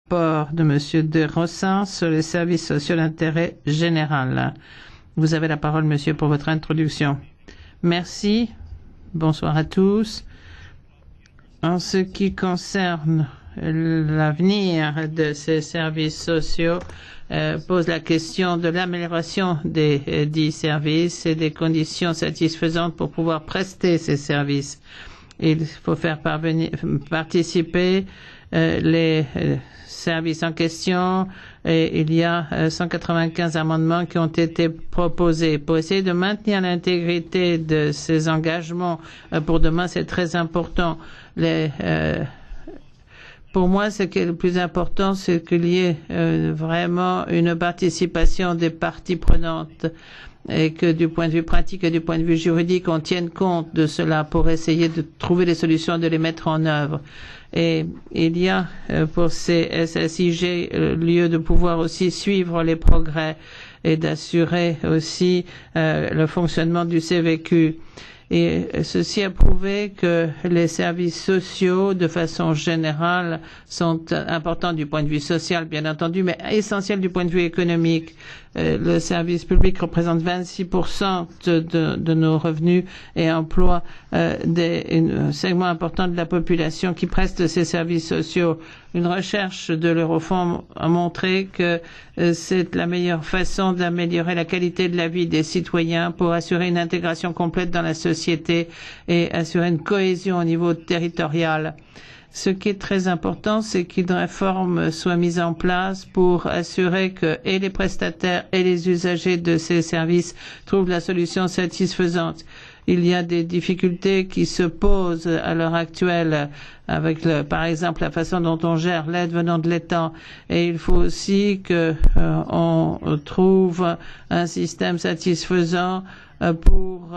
rapport de Monsieur De Rossa sur les services sociaux d'intérêt général. Vous avez la parole, monsieur, pour votre introduction. Merci. Bonsoir à tous. En ce qui concerne l'avenir de ces services sociaux, pose la question de l'amélioration des dits services et des conditions satisfaisantes pour pouvoir prester ces services. Il faut faire participer les services en question et il y a 195 amendements qui ont été proposés. Pour essayer de maintenir l'intégrité de ces engagements pour demain, c'est très important. Pour moi, ce qui est le plus important, c'est qu'il y ait vraiment une participation des parties prenantes et que du point de vue pratique et du point de vue juridique, on tienne compte de cela pour essayer de trouver des solutions, de les mettre en œuvre. Et il y a pour ces SSIG lieu de pouvoir aussi suivre les progrès et d'assurer aussi le fonctionnement du CVQ. Et ceci a prouvé que les services sociaux, de façon générale, sont importants du point de vue social, bien entendu, mais essentiels du point de vue économique. Le service public représente 26% de nos revenus et emploie un segment important de la population qui preste ces services sociaux. Une recherche de l'Eurofonds a montré que c'est la meilleure façon d'améliorer la qualité de la vie des citoyens pour assurer une intégration complète dans la société et assurer une cohésion au niveau territorial. Ce qui est très important, c'est qu'une réforme soit mise en place pour assurer que et les prestataires et les usagers de ces services trouvent la solution satisfaisante. Il y a des difficultés qui se posent à l'heure actuelle avec, par exemple, la façon dont on gère l'aide venant de l'État. Et il faut aussi qu'on trouve un système satisfaisant pour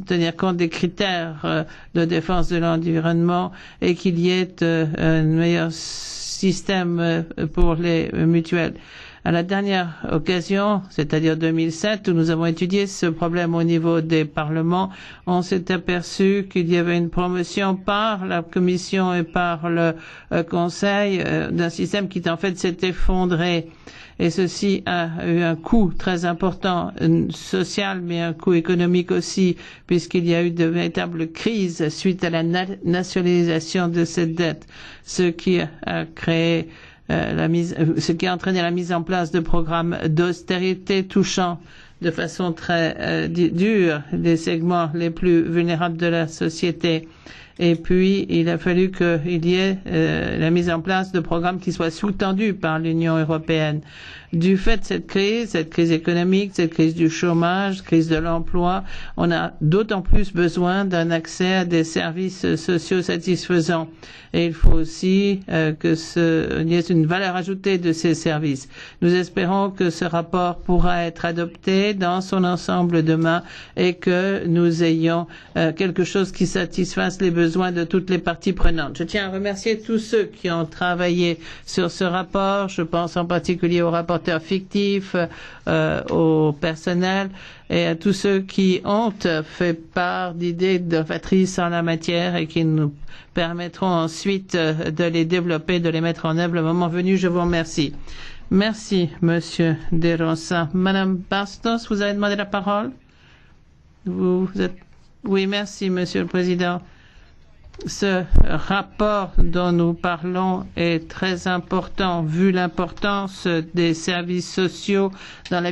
tenir compte des critères de défense de l'environnement et qu'il y ait un meilleur système pour les mutuelles. À la dernière occasion, c'est-à-dire 2007, où nous avons étudié ce problème au niveau des parlements, on s'est aperçu qu'il y avait une promotion par la Commission et par le Conseil d'un système qui en fait s'est effondré. Et ceci a eu un coût très important social, mais un coût économique aussi, puisqu'il y a eu de véritables crises suite à la nationalisation de cette dette, ce qui a créé ce qui a entraîné la mise en place de programmes d'austérité touchant de façon très dure les segments les plus vulnérables de la société. Et puis, il a fallu qu'il y ait la mise en place de programmes qui soient sous-tendus par l'Union européenne. Du fait de cette crise économique, cette crise du chômage, crise de l'emploi, on a d'autant plus besoin d'un accès à des services sociaux satisfaisants. Et il faut aussi qu'il y ait une valeur ajoutée de ces services. Nous espérons que ce rapport pourra être adopté dans son ensemble demain et que nous ayons quelque chose qui satisfasse les besoins de toutes les parties prenantes. Je tiens à remercier tous ceux qui ont travaillé sur ce rapport. Je pense en particulier aux rapporteurs fictifs, au personnel et à tous ceux qui ont fait part d'idées novatrices en la matière et qui nous permettront ensuite de les développer, de les mettre en œuvre le moment venu. Je vous remercie. Merci, Monsieur De Rossa. Madame Bastos, vous avez demandé la parole? Oui, merci, Monsieur le Président. Ce rapport dont nous parlons est très important vu l'importance des services sociaux dans la